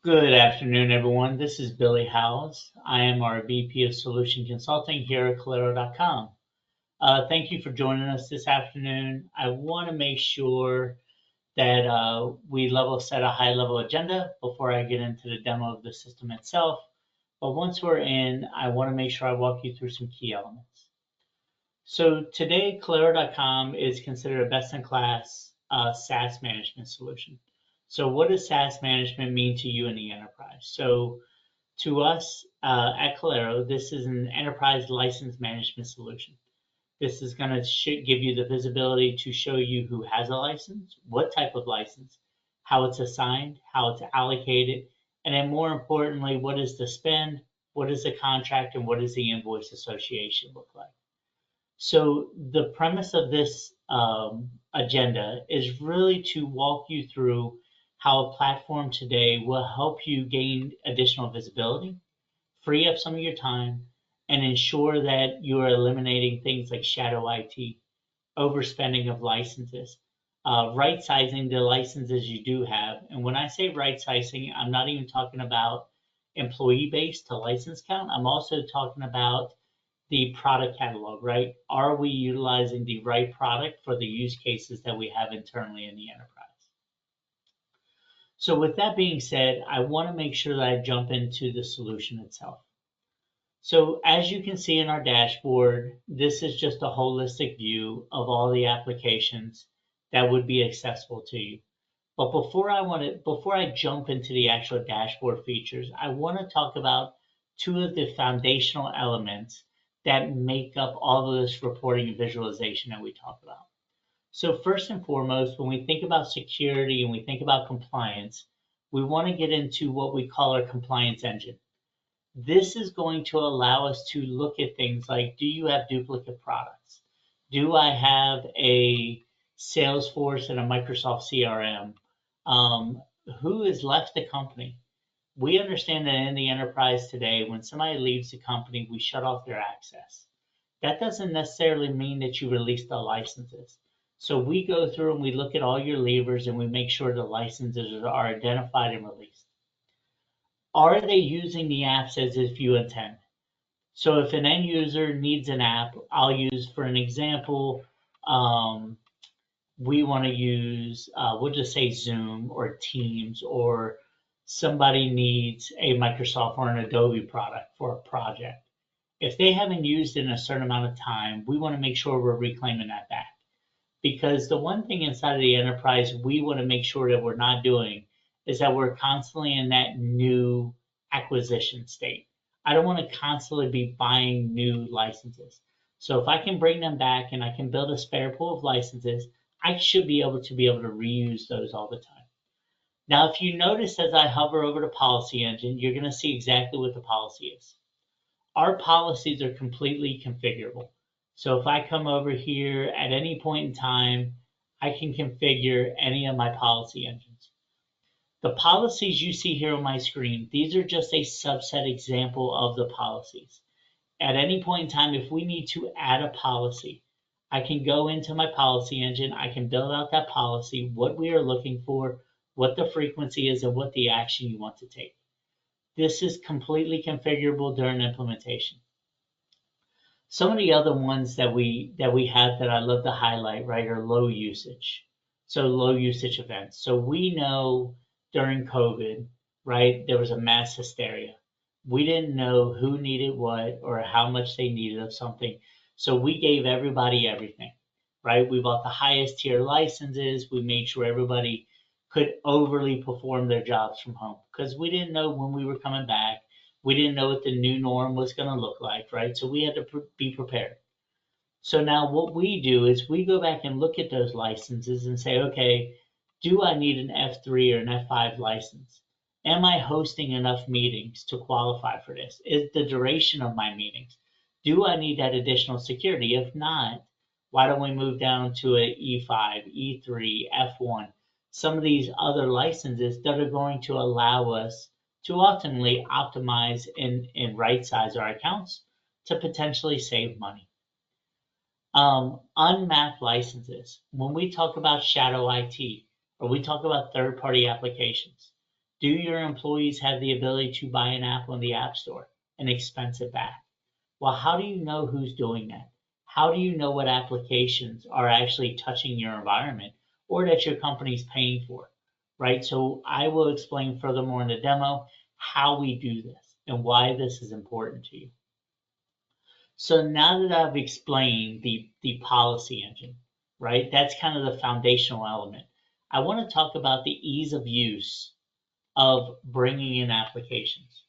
Good afternoon, everyone. This is Billy Howes. I am our VP of Solution Consulting here at Calero.com. Thank you for joining us this afternoon. I want to make sure that we level set a high level agenda before I get into the demo of the system itself. But once we're in, I want to make sure I walk you through some key elements. So today, Calero.com is considered a best-in-class SaaS management solution. So what does SaaS management mean to you in the enterprise? So to us at Calero, this is an enterprise license management solution. This is going to give you the visibility to show you who has a license, what type of license, how it's assigned, how it's allocated, and then more importantly, what is the spend, what is the contract, and what does the invoice association look like. So the premise of this agenda is really to walk you through how a platform today will help you gain additional visibility, free up some of your time, and ensure that you are eliminating things like shadow IT, overspending of licenses, right sizing the licenses you do have. And when I say right sizing, I'm not even talking about employee base to license count. I'm also talking about the product catalog, right? Are we utilizing the right product for the use cases that we have internally in the enterprise? So with that being said, I want to make sure that I jump into the solution itself. So as you can see in our dashboard, this is just a holistic view of all the applications that would be accessible to you. But before I jump into the actual dashboard features, I want to talk about two of the foundational elements that make up all of this reporting and visualization that we talk about. So first and foremost, when we think about security and we think about compliance, we want to get into what we call our compliance engine. This is going to allow us to look at things like, do you have duplicate products? Do I have a Salesforce and a Microsoft CRM? Who has left the company? We understand that in the enterprise today, when somebody leaves the company, we shut off their access. That doesn't necessarily mean that you release the licenses. So we go through and we look at all your leavers and we make sure the licenses are identified and released. Are they using the apps as if you intend? So if an end user needs an app, I'll use for an example, we want to use, we'll just say Zoom or Teams, or somebody needs a Microsoft or an Adobe product for a project. If they haven't used it in a certain amount of time, we want to make sure we're reclaiming that back. Because the one thing inside of the enterprise we want to make sure that we're not doing is that we're constantly in that new acquisition state. I don't want to constantly be buying new licenses. So if I can bring them back and I can build a spare pool of licenses, I should be able to reuse those all the time. Now, if you notice as I hover over the policy engine, you're going to see exactly what the policy is. Our policies are completely configurable. So if I come over here at any point in time, I can configure any of my policy engines. The policies you see here on my screen, these are just a subset example of the policies. At any point in time, if we need to add a policy, I can go into my policy engine, I can build out that policy, what we are looking for, what the frequency is, and what the action you want to take. This is completely configurable during implementation. Some of the other ones that we have that I love to highlight, right, are low usage. So low usage events. So we know during COVID, right, there was a mass hysteria. We didn't know who needed what or how much they needed of something. So we gave everybody everything, right? We bought the highest tier licenses. We made sure everybody could overly perform their jobs from home because we didn't know when we were coming back. We didn't know what the new norm was going to look like, right? So we had to be prepared. So now what we do is we go back and look at those licenses and say, okay, do I need an F3 or an F5 license? Am I hosting enough meetings to qualify for this? Is the duration of my meetings? Do I need that additional security? If not, why don't we move down to a E5, E3, F1, some of these other licenses that are going to allow us to ultimately optimize and right size our accounts to potentially save money. Unmapped licenses. When we talk about shadow IT or we talk about third-party applications, Do your employees have the ability to buy an app on the App Store and expense it back? Well, how do you know who's doing that? How do you know what applications are actually touching your environment or that your company's paying for, right? So I will explain furthermore in the demo how we do this and why this is important to you. So now that I've explained the policy engine, right? That's kind of the foundational element. I want to talk about the ease of use of bringing in applications.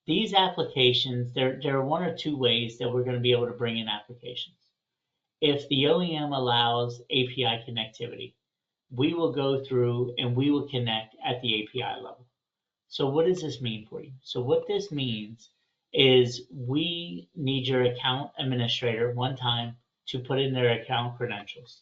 These applications, there are one or two ways that we're going to be able to bring in applications. If the OEM allows API connectivity, we will go through and we will connect at the API level. So what does this mean for you? So what this means is we need your account administrator one time to put in their account credentials.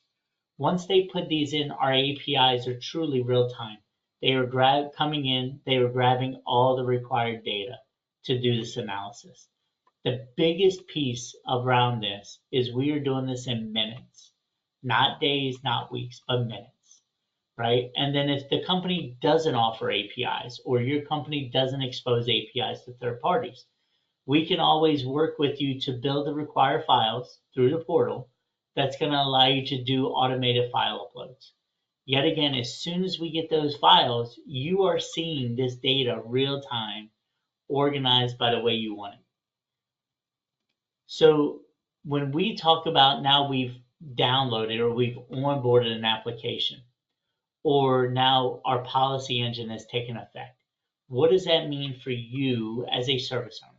Once they put these in, our APIs are truly real time. They are coming in, they are grabbing all the required data to do this analysis. The biggest piece around this is we are doing this in minutes, not days, not weeks, but minutes, right? And then if the company doesn't offer APIs or your company doesn't expose APIs to third parties, we can always work with you to build the required files through the portal that's going to allow you to do automated file uploads. Yet again, as soon as we get those files, you are seeing this data real time, organized by the way you want it. So when we talk about now we've downloaded or we've onboarded an application, or now our policy engine has taken effect, what does that mean for you as a service owner?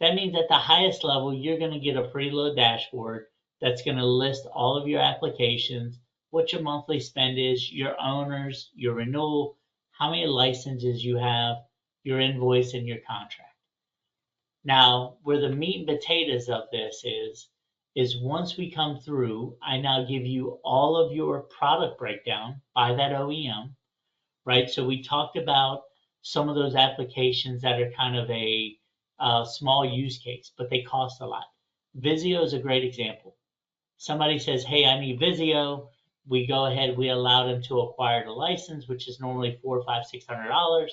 That means at the highest level, you're going to get a pretty little dashboard that's going to list all of your applications, what your monthly spend is, your owners, your renewal, how many licenses you have, your invoice, and your contract. Now, where the meat and potatoes of this is once we come through, I now give you all of your product breakdown by that OEM, right? So we talked about some of those applications that are kind of a small use case, but they cost a lot. Visio is a great example. Somebody says, hey, I need Visio. We go ahead, we allow them to acquire the license, which is normally $400, $500, $600.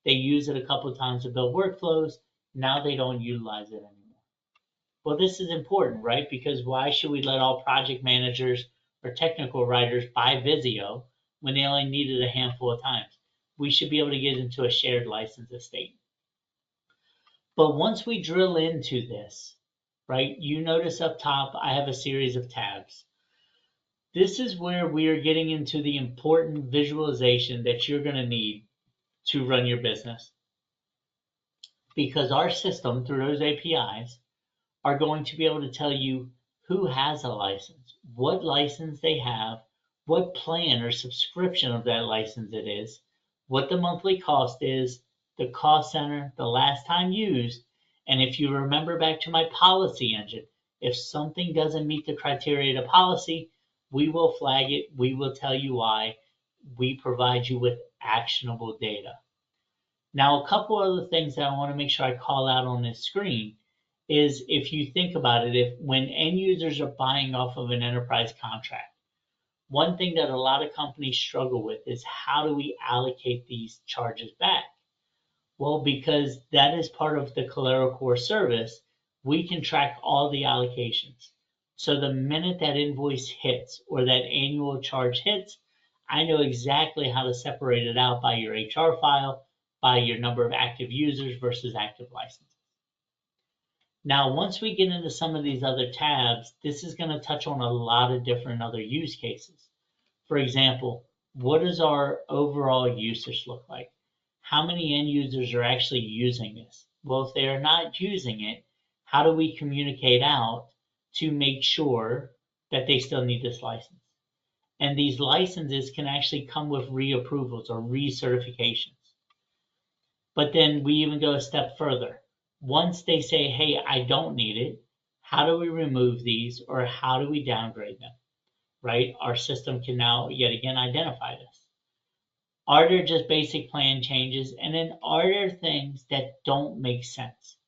They use it a couple of times to build workflows. Now they don't utilize it anymore. Well, this is important, right? Because why should we let all project managers or technical writers buy Visio when they only need it a handful of times? We should be able to get into a shared license estate. But once we drill into this, right, you notice up top, I have a series of tabs. This is where we are getting into the important visualization that you're going to need to run your business. Because our system, through those APIs, are going to be able to tell you who has a license, what license they have, what plan or subscription of that license it is, what the monthly cost is, the cost center, the last time used, and if you remember back to my policy engine, if something doesn't meet the criteria of the policy, we will flag it, we will tell you why, we provide you with actionable data. Now, a couple other things that I want to make sure I call out on this screen is if you think about it, if when end users are buying off of an enterprise contract, one thing that a lot of companies struggle with is how do we allocate these charges back? Well, because that is part of the Kalero core service, we can track all the allocations. So the minute that invoice hits or that annual charge hits, I know exactly how to separate it out by your HR file, by your number of active users versus active licenses. Now, once we get into some of these other tabs, this is going to touch on a lot of different other use cases. For example, what does our overall usage look like? How many end users are actually using this? Well, if they are not using it, how do we communicate out to make sure that they still need this license? And these licenses can actually come with reapprovals or recertifications. But then we even go a step further. Once they say, hey, I don't need it, how do we remove these or how do we downgrade them, right? Our system can now yet again identify this. Are there just basic plan changes? And then are there things that don't make sense?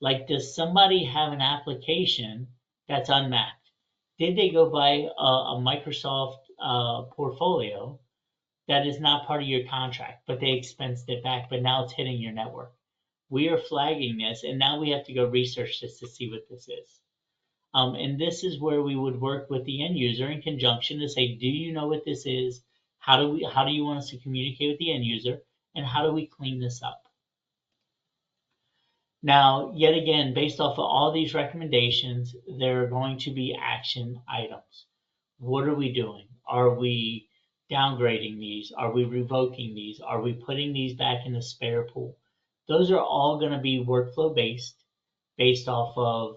Like, does somebody have an application that's unmapped? Did they go buy a Microsoft portfolio that is not part of your contract, but they expensed it back, but now it's hitting your network. We are flagging this, and now we have to go research this to see what this is. And this is where we would work with the end user in conjunction to say, do you know what this is? How do you want us to communicate with the end user? And how do we clean this up? Now, yet again, based off of all these recommendations, there are going to be action items. What are we doing? Are we downgrading these? Are we revoking these? Are we putting these back in the spare pool? Those are all going to be workflow based off of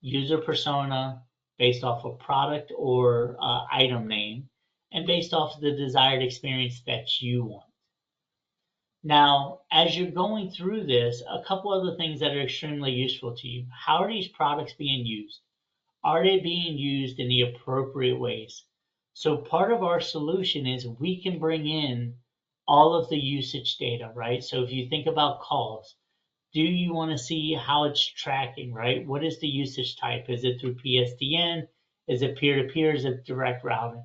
user persona, based off of product or item name, and based off of the desired experience that you want. Now, as you're going through this, a couple other things that are extremely useful to you. How are these products being used? Are they being used in the appropriate ways? So part of our solution is we can bring in all of the usage data, right? So if you think about calls, do you want to see how it's tracking, right? What is the usage type? Is it through PSTN? Is it peer-to-peer? Is it direct routing?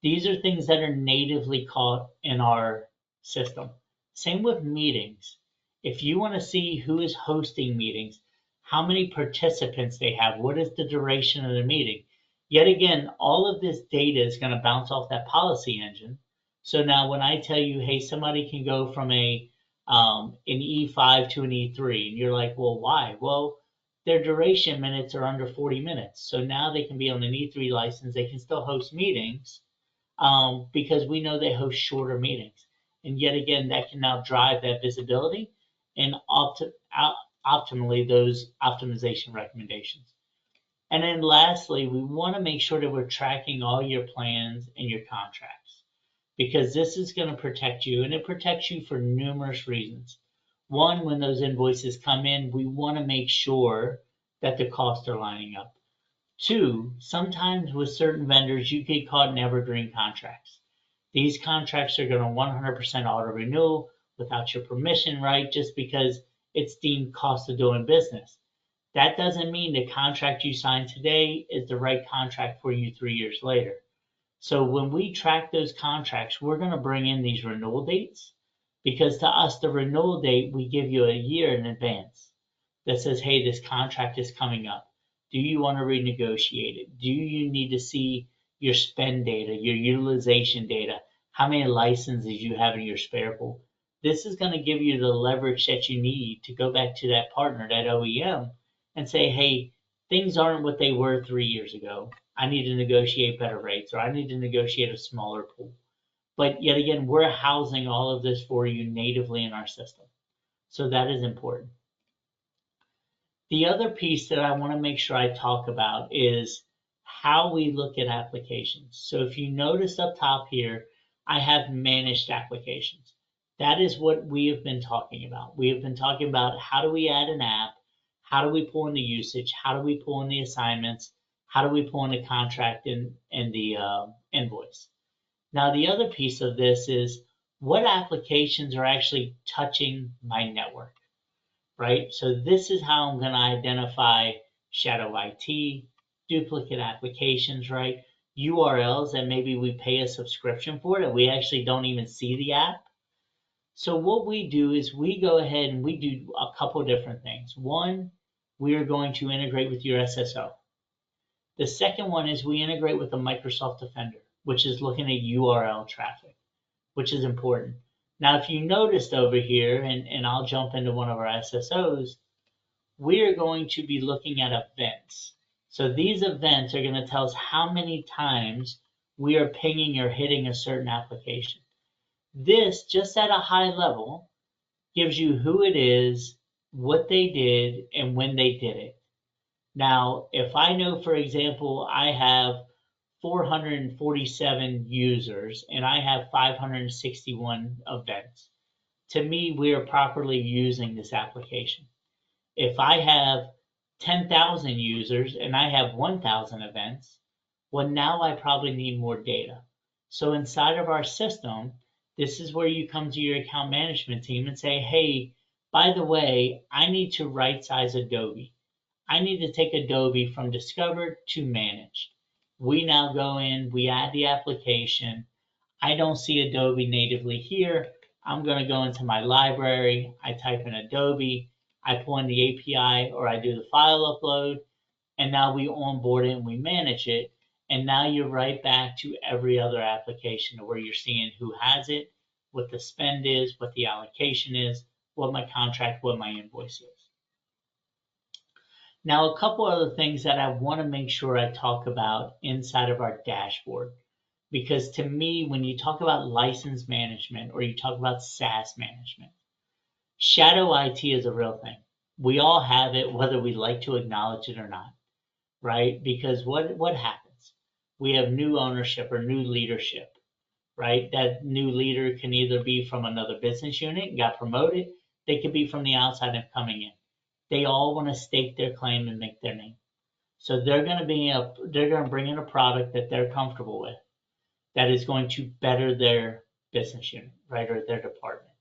These are things that are natively caught in our system. Same with meetings. If you want to see who is hosting meetings, how many participants they have, what is the duration of the meeting? Yet again, all of this data is going to bounce off that policy engine. So now when I tell you, hey, somebody can go from an E5 to an E3, and you're like, well, why? Well, their duration minutes are under 40 minutes. So now they can be on an E3 license. They can still host meetings because we know they host shorter meetings. And yet again, that can now drive that visibility and optimally those optimization recommendations. And then lastly, we want to make sure that we're tracking all your plans and your contracts because this is going to protect you, and it protects you for numerous reasons. One, when those invoices come in, we want to make sure that the costs are lining up. Two, sometimes with certain vendors, you get caught in evergreen contracts. These contracts are going to 100% auto renew without your permission, right? Just because it's deemed cost of doing business. That doesn't mean the contract you signed today is the right contract for you 3 years later. So when we track those contracts, we're going to bring in these renewal dates because to us, the renewal date, we give you a year in advance that says, hey, this contract is coming up. Do you want to renegotiate it? Do you need to see your spend data, your utilization data, how many licenses you have in your spare pool? This is going to give you the leverage that you need to go back to that partner, that OEM, and say, hey, things aren't what they were 3 years ago. I need to negotiate better rates, or I need to negotiate a smaller pool. But yet again, we're housing all of this for you natively in our system. So that is important. The other piece that I want to make sure I talk about is how we look at applications. So if you notice up top here, I have managed applications. That is what we have been talking about. We have been talking about how do we add an app, how do we pull in the usage, how do we pull in the assignments, how do we pull in the contract and the invoice. Now the other piece of this is what applications are actually touching my network, right? So this is how I'm going to identify shadow IT, duplicate applications, right? URLs that maybe we pay a subscription for that we actually don't even see the app. So what we do is we go ahead and we do a couple different things. One, we are going to integrate with your SSO. The second one is we integrate with the Microsoft Defender, which is looking at URL traffic, which is important. Now, if you noticed over here, and I'll jump into one of our SSOs, we are going to be looking at events. So these events are going to tell us how many times we are pinging or hitting a certain application. This, just at a high level, gives you who it is, what they did, and when they did it. Now, if I know, for example, I have 447 users and I have 561 events, to me, we are properly using this application. If I have 10,000 users and I have 1,000 events, well, now I probably need more data. So inside of our system, this is where you come to your account management team and say, hey, by the way, I need to right size Adobe. I need to take Adobe from discovered to managed. We now go in, we add the application. I don't see Adobe natively here. I'm going to go into my library. I type in Adobe. I pull in the API or I do the file upload. And now we onboard it and we manage it. And now you're right back to every other application where you're seeing who has it, what the spend is, what the allocation is, what my contract, what my invoice is. Now, a couple other things that I want to make sure I talk about inside of our dashboard. Because to me, when you talk about license management or you talk about SaaS management, shadow IT is a real thing. We all have it, whether we like to acknowledge it or not, right? Because what happens? We have new ownership or new leadership, right? That new leader can either be from another business unit and got promoted. They could be from the outside and coming in. They all want to stake their claim and make their name. So they're going to bring in a product that they're comfortable with that is going to better their business unit, right, or their department.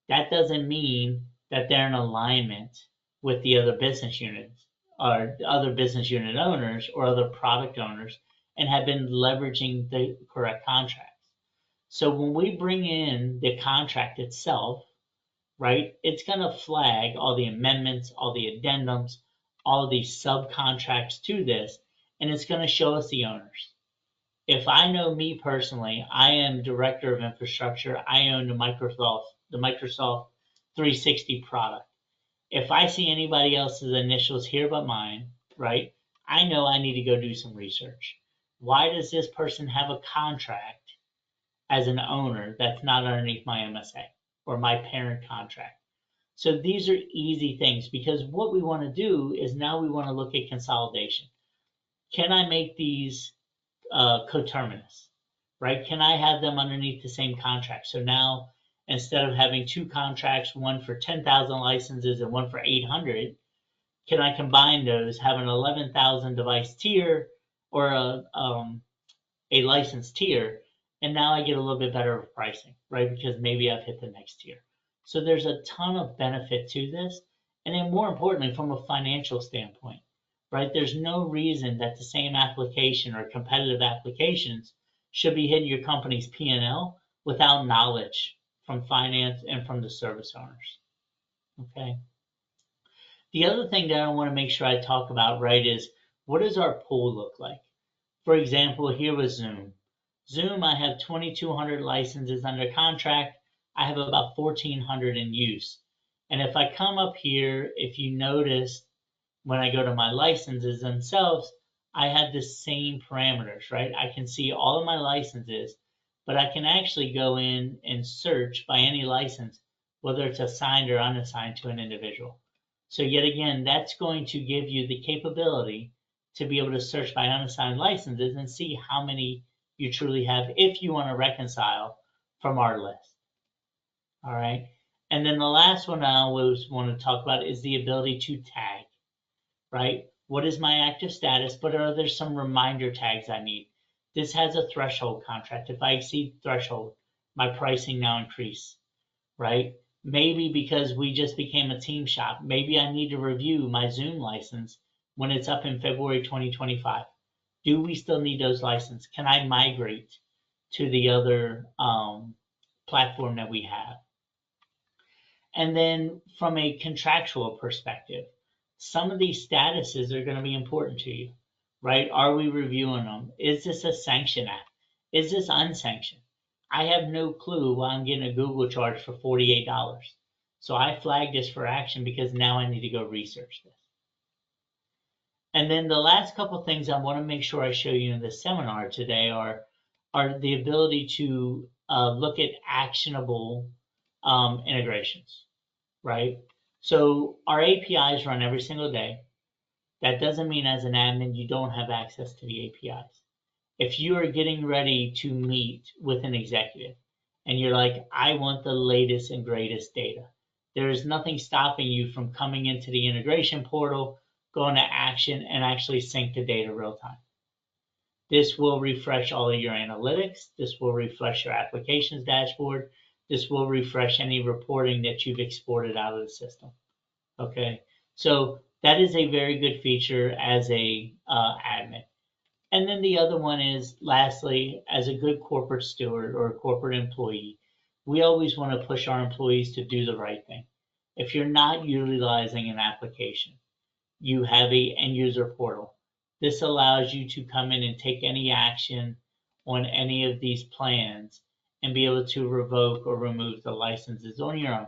That doesn't mean that they're in alignment with the other business units or other business unit owners or other product owners and have been leveraging the correct contracts. So when we bring in the contract itself, right, it's going to flag all the amendments, all the addendums, all of these subcontracts to this, and it's going to show us the owners. If I know me personally, I am director of infrastructure. I own the Microsoft 360 product. If I see anybody else's initials here but mine, right, I know I need to go do some research. Why does this person have a contract as an owner that's not underneath my MSA or my parent contract? So these are easy things because what we want to do is now we want to look at consolidation. Can I make these coterminous, right? Can I have them underneath the same contract? So now instead of having two contracts, one for 10,000 licenses and one for 800, can I combine those, have an 11,000 device tier or a license tier, and now I get a little bit better pricing, right? Because maybe I've hit the next tier. So there's a ton of benefit to this. And then more importantly, from a financial standpoint, right? There's no reason that the same application or competitive applications should be hitting your company's P&L without knowledge from finance and from the service owners. Okay. The other thing that I want to make sure I talk about, right, is what does our pool look like? For example, here with Zoom. Zoom, I have 2,200 licenses under contract. I have about 1,400 in use. And if I come up here, if you notice, when I go to my licenses themselves, I have the same parameters, right? I can see all of my licenses, but I can actually go in and search by any license, whether it's assigned or unassigned to an individual. So yet again, that's going to give you the capability to be able to search by unassigned licenses and see how many you truly have if you want to reconcile from our list. All right. And then the last one I always want to talk about is the ability to tag, right? What is my active status? But are there some reminder tags I need? This has a threshold contract. If I exceed threshold, my pricing now increase, right? Maybe because we just became a team shop, maybe I need to review my Zoom license when it's up in February 2025. Do we still need those licenses? Can I migrate to the other platform that we have? And then from a contractual perspective, some of these statuses are going to be important to you, right? Are we reviewing them? Is this a sanction app? Is this unsanctioned? I have no clue why I'm getting a Google charge for $48. So I flagged this for action because now I need to go research this. And then the last couple things I want to make sure I show you in this seminar today are the ability to look at actionable integrations, right? So our APIs run every single day. That doesn't mean as an admin you don't have access to the APIs. If you are getting ready to meet with an executive and you're like, I want the latest and greatest data, there is nothing stopping you from coming into the integration portal, going to action, and actually sync the data real time. This will refresh all of your analytics. This will refresh your applications dashboard. This will refresh any reporting that you've exported out of the system. Okay, so that is a very good feature as a admin. And then the other one is, lastly, as a good corporate steward or a corporate employee, we always want to push our employees to do the right thing. If you're not utilizing an application, you have a end user portal. This allows you to come in and take any action on any of these plans and be able to revoke or remove the licenses on your own.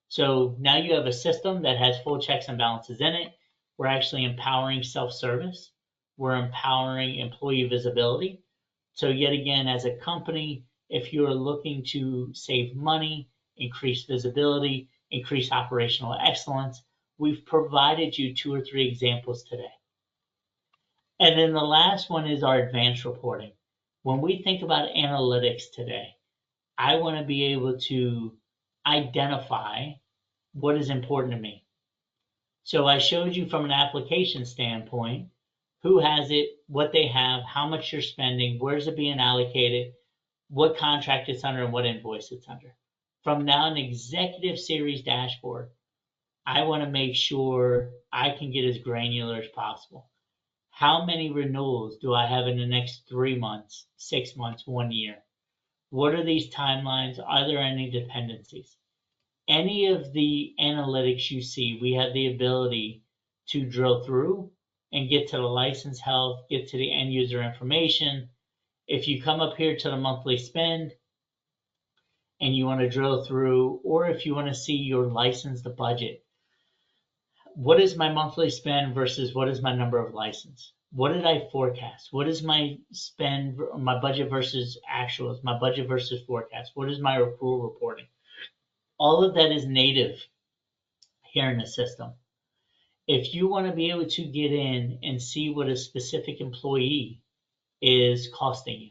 So now you have a system that has full checks and balances in it. We're actually empowering self-service. We're empowering employee visibility. So yet again, as a company, if you're looking to save money, increase visibility, increase operational excellence, we've provided you 2 or 3 examples today. And then the last one is our advanced reporting. When we think about analytics today, I want to be able to identify what is important to me. So I showed you from an application standpoint, who has it, what they have, how much you're spending, where's it being allocated, what contract it's under, and what invoice it's under. From now an executive series dashboard, I want to make sure I can get as granular as possible. How many renewals do I have in the next 3 months, 6 months, 1 year? What are these timelines? Are there any dependencies? Any of the analytics you see, we have the ability to drill through and get to the license health, get to the end user information. If you come up here to the monthly spend and you want to drill through, or if you want to see your license, the budget, what is my monthly spend versus what is my number of license? What did I forecast? What is my spend, my budget versus actuals, my budget versus forecast? What is my accrual reporting? All of that is native here in the system. If you want to be able to get in and see what a specific employee is costing you,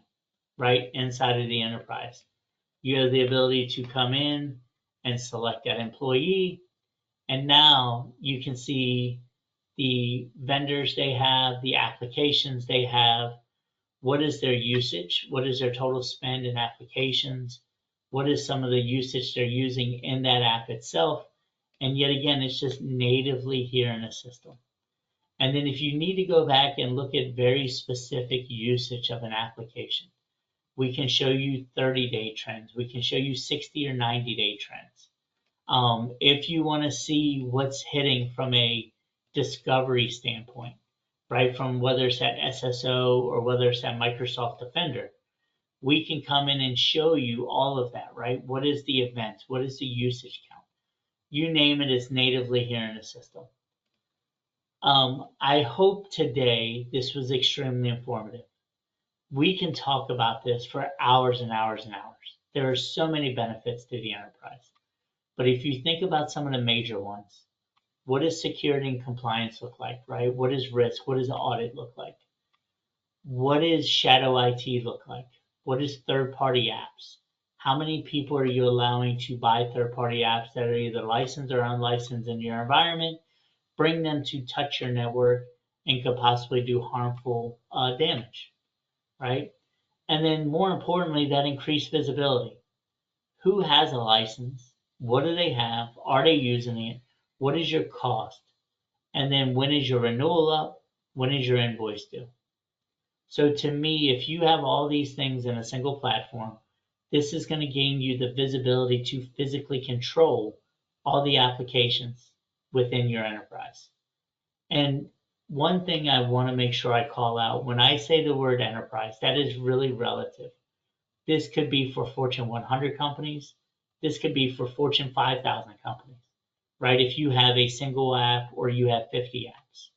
right, inside of the enterprise, you have the ability to come in and select that employee. And now you can see the vendors they have, the applications they have, what is their usage, what is their total spend in applications, what is some of the usage they're using in that app itself. And yet again, it's just natively here in the system. And then if you need to go back and look at very specific usage of an application, we can show you 30-day trends. We can show you 60 or 90-day trends. If you want to see what's hitting from a discovery standpoint, right, from whether it's at SSO or whether it's at Microsoft Defender, we can come in and show you all of that, right? What is the events? What is the usage count? You name it, it's natively here in the system. I hope today this was extremely informative. We can talk about this for hours and hours and hours. There are so many benefits to the enterprise. But if you think about some of the major ones, what does security and compliance look like, right? What is risk? What does audit look like? What does shadow IT look like? What is third-party apps? How many people are you allowing to buy third-party apps that are either licensed or unlicensed in your environment, bring them to touch your network, and could possibly do harmful damage, right? And then more importantly, that increased visibility. Who has a license? What do they have? Are they using it? What is your cost? And then when is your renewal up? When is your invoice due? So to me, if you have all these things in a single platform, this is going to gain you the visibility to physically control all the applications within your enterprise. And one thing I want to make sure I call out, when I say the word enterprise, that is really relative. This could be for Fortune 100 companies. This could be for Fortune 5,000 companies, right? If you have a single app or you have 50 apps,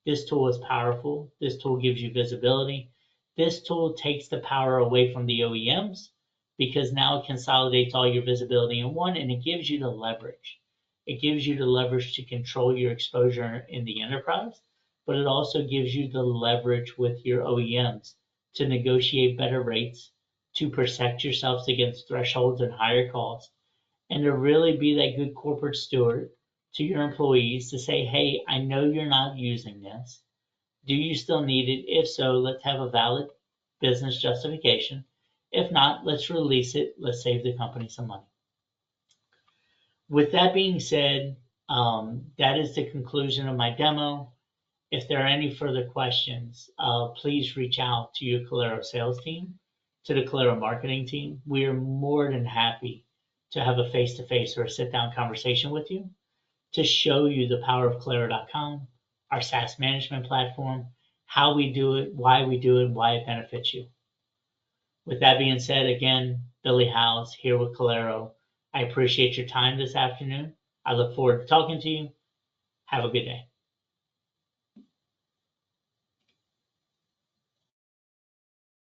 this tool is powerful. This tool gives you visibility. This tool takes the power away from the OEMs because now it consolidates all your visibility in one, and it gives you the leverage. It gives you the leverage to control your exposure in the enterprise, but it also gives you the leverage with your OEMs to negotiate better rates, to protect yourselves against thresholds and higher costs, and to really be that good corporate steward to your employees to say, hey, I know you're not using this. Do you still need it? If so, let's have a valid business justification. If not, let's release it. Let's save the company some money. With that being said, that is the conclusion of my demo. If there are any further questions, please reach out to your Calero sales team, to the Calero marketing team. We are more than happy to have a face-to-face or a sit-down conversation with you to show you the power of Calero.com, our SaaS management platform, how we do it, why we do it, why it benefits you. With that being said, again, Billy Howes here with Calero. I appreciate your time this afternoon. I look forward to talking to you. Have a good day.